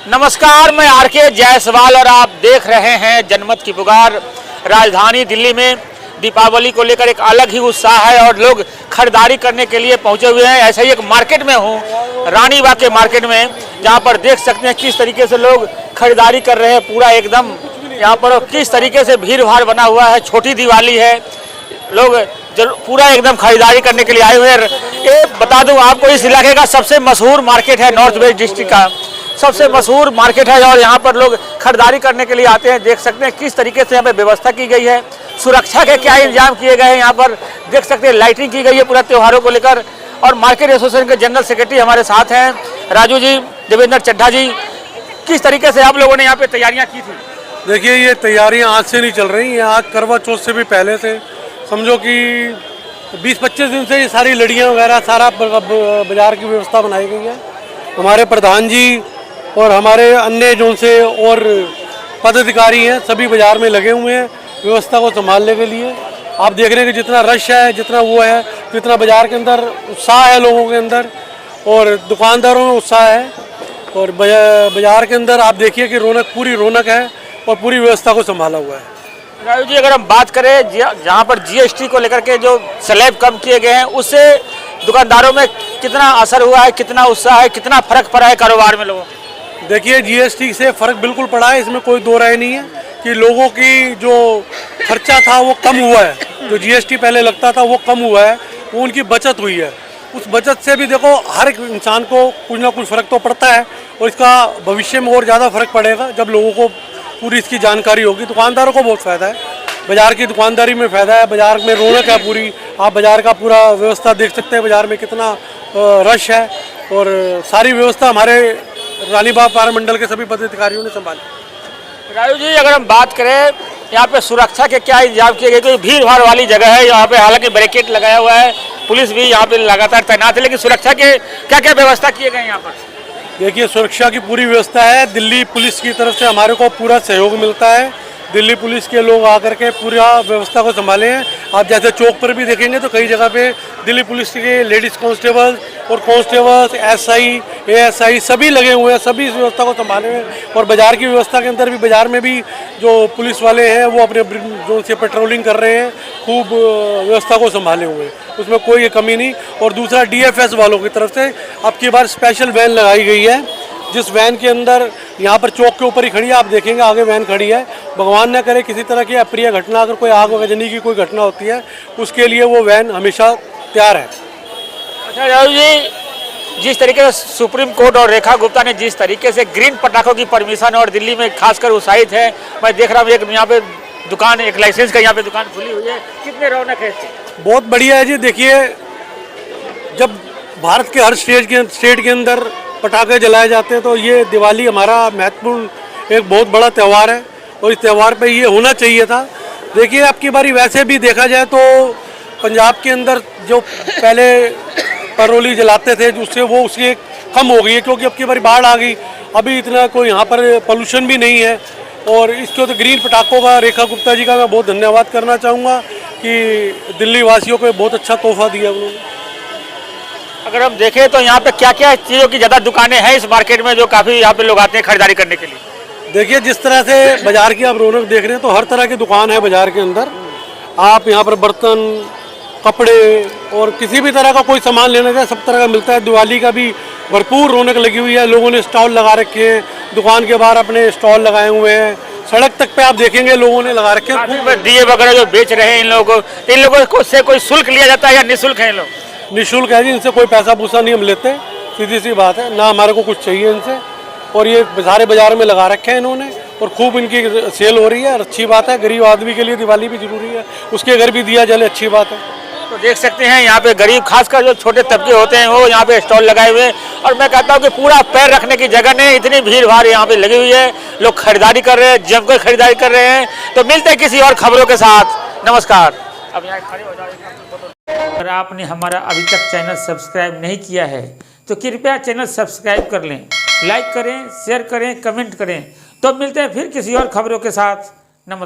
नमस्कार, मैं आरके जायसवाल और आप देख रहे हैं जनमत की पुकार। राजधानी दिल्ली में दीपावली को लेकर एक अलग ही उत्साह है और लोग खरीदारी करने के लिए पहुंचे हुए हैं। ऐसे ही एक मार्केट में हूं, रानी बाग के मार्केट में, जहां पर देख सकते हैं किस तरीके से लोग खरीदारी कर रहे हैं। पूरा एकदम यहां पर किस तरीके से भीड़ भाड़ बना हुआ है। छोटी दिवाली है, लोग पूरा एकदम खरीदारी करने के लिए आए हुए हैं। ये बता दूं आपको, इस इलाके का सबसे मशहूर मार्केट है, नॉर्थ वेस्ट डिस्ट्रिक्ट का सबसे मशहूर मार्केट है और यहाँ पर लोग खरीदारी करने के लिए आते हैं। देख सकते हैं किस तरीके से यहाँ पे व्यवस्था की गई है, सुरक्षा के क्या इंतजाम किए गए हैं। यहाँ पर देख सकते हैं लाइटिंग की गई है पूरा त्योहारों को लेकर। और मार्केट एसोसिएशन के जनरल सेक्रेटरी हमारे साथ हैं, राजू जी, देवेंद्र चड्ढा जी। किस तरीके से आप लोगों ने यहाँ पे तैयारियाँ की थी? देखिए, ये तैयारियाँ आज से नहीं चल रही हैं, आज करवा चौथ से भी पहले से समझो कि 20-25 दिन से ये सारी लड़ियाँ वगैरह सारा बाजार की व्यवस्था बनाई गई है। हमारे प्रधान जी और हमारे अन्य जो से और पदाधिकारी हैं सभी बाजार में लगे हुए हैं व्यवस्था को संभालने के लिए। आप देख रहे हैं कि जितना रश है, जितना वो है, जितना बाजार के अंदर उत्साह है लोगों के अंदर और दुकानदारों में उत्साह है। और बाजार के अंदर आप देखिए कि पूरी रौनक है और पूरी व्यवस्था को संभाला हुआ है। राजू जी, अगर हम बात करें जहाँ पर जीएसटी को लेकर के जो स्लैब कम किए गए हैं, उससे दुकानदारों में कितना असर हुआ है, कितना उत्साह है, कितना फर्क पड़ा है कारोबार में लोगों? देखिए, जीएसटी से फ़र्क बिल्कुल पड़ा है, इसमें कोई दो राय नहीं है कि लोगों की जो खर्चा था वो कम हुआ है। जो जीएसटी पहले लगता था वो कम हुआ है, वो उनकी बचत हुई है। उस बचत से भी देखो हर एक इंसान को कुछ ना कुछ फ़र्क तो पड़ता है और इसका भविष्य में और ज़्यादा फ़र्क पड़ेगा जब लोगों को पूरी इसकी जानकारी होगी। दुकानदारों को बहुत फ़ायदा है, बाज़ार की दुकानदारी में फ़ायदा है, बाज़ार में रौनक है पूरी। आप बाज़ार का पूरा व्यवस्था देख सकते हैं, बाज़ार में कितना रश है और सारी व्यवस्था हमारे रानी बाग पार के सभी पदाधिकारियों ने संभाली। राजू जी, अगर हम बात करें यहाँ पे सुरक्षा के क्या इंतजाम किए गए? क्योंकि भीड़ भाड़ वाली जगह है यहाँ पे, हालांकि बैरिकेड लगाया हुआ है, पुलिस भी यहाँ पे लगातार तैनात है, लेकिन सुरक्षा के क्या क्या व्यवस्था किए गए यहाँ पर? देखिए, सुरक्षा की पूरी व्यवस्था है। दिल्ली पुलिस की तरफ से हमारे को पूरा सहयोग मिलता है। दिल्ली पुलिस के लोग आकर के पूरा व्यवस्था को संभाले हैं। आप जैसे चौक पर भी देखेंगे तो कई जगह पे दिल्ली पुलिस के लेडीज़ कांस्टेबल और कांस्टेबल्स, एसआई, एएसआई सभी लगे हुए हैं, सभी इस व्यवस्था को संभाले हुए हैं। और बाज़ार की व्यवस्था के अंदर भी, बाज़ार में भी जो पुलिस वाले हैं वो अपने जोन से पेट्रोलिंग कर रहे हैं, खूब व्यवस्था को संभाले हुए हैं, उसमें कोई कमी नहीं। और दूसरा, डीएफएस वालों की तरफ से अब की बार स्पेशल वैन लगाई गई है, जिस वैन के अंदर यहाँ पर चौक के ऊपर ही खड़ी है, आप देखेंगे आगे वैन खड़ी है। भगवान न करे किसी तरह की अप्रिय घटना, अगर कोई आग वगैरह की कोई घटना होती है, उसके लिए वो वैन हमेशा तैयार है। अच्छा राजू जी, जिस तरीके से सुप्रीम कोर्ट और रेखा गुप्ता ने जिस तरीके से ग्रीन पटाखों की परमिशन और दिल्ली में खासकर उत्साहित है, मैं देख रहा हूँ एक यहाँ पे दुकान, एक लाइसेंस का यहाँ पे दुकान खुली हुई है, कितने रौनक है? बहुत बढ़िया है जी। देखिए, जब भारत के हर स्टेट के अंदर पटाखे जलाए जाते हैं तो ये दिवाली हमारा महत्वपूर्ण एक बहुत बड़ा त्यौहार है और इस त्यौहार पे ये होना चाहिए था। देखिए, अब की बारी वैसे भी देखा जाए तो पंजाब के अंदर जो पहले परोली जलाते थे उससे वो उसकी कम हो गई है, क्योंकि अब की बारी बाढ़ आ गई। अभी इतना कोई यहाँ पर पोल्यूशन भी नहीं है और इसको तो ग्रीन पटाखों का रेखा गुप्ता जी का मैं बहुत धन्यवाद करना चाहूँगा कि दिल्ली वासियों को बहुत अच्छा तोहफा दिया उन्होंने। अगर हम देखें तो यहाँ पे क्या क्या चीज़ों की ज़्यादा दुकानें हैं इस मार्केट में जो काफ़ी यहाँ पे लोग आते हैं खरीदारी करने के लिए? देखिए, जिस तरह से बाज़ार की आप रौनक देख रहे हैं तो हर तरह की दुकान है बाज़ार के अंदर। आप यहाँ पर बर्तन, कपड़े और किसी भी तरह का कोई सामान लेना चाहे सब तरह का मिलता है। दिवाली का भी भरपूर रौनक लगी हुई है, लोगों ने स्टॉल लगा रखे हैं, दुकान के बाहर अपने स्टॉल लगाए हुए हैं, सड़क तक पे आप देखेंगे लोगों ने लगा रखे हैं। दिए वगैरह जो बेच रहे हैं इन लोगों को से कोई शुल्क लिया जाता है या निःशुल्क है? इन लोग निःशुल्क है जी, इनसे कोई पैसा पूसा नहीं हम लेते, सीधी सी बात है, ना हमारे को कुछ चाहिए इनसे। और ये सारे बाजार में लगा रखे हैं इन्होंने और खूब इनकी सेल हो रही है और अच्छी बात है। गरीब आदमी के लिए दिवाली भी जरूरी है, उसके घर भी दिया जले, अच्छी बात है। तो देख सकते हैं यहाँ पे गरीब, खासकर जो छोटे तबके होते हैं वो यहाँ पे स्टॉल लगाए हुए हैं और मैं कहता हूँ कि पूरा पैर रखने की जगह नहीं, इतनी भीड़ भाड़ यहाँ पे लगी हुई है, लोग खरीदारी कर रहे हैं, जमकर खरीदारी कर रहे हैं। तो मिलते हैं किसी और खबरों के साथ। नमस्कार। अब यहाँ खड़े हो जाए। अगर आपने हमारा अभी तक चैनल सब्सक्राइब नहीं किया है तो कृपया चैनल सब्सक्राइब कर लें, लाइक करें, शेयर करें, कमेंट करें। तो मिलते हैं फिर किसी और खबरों के साथ।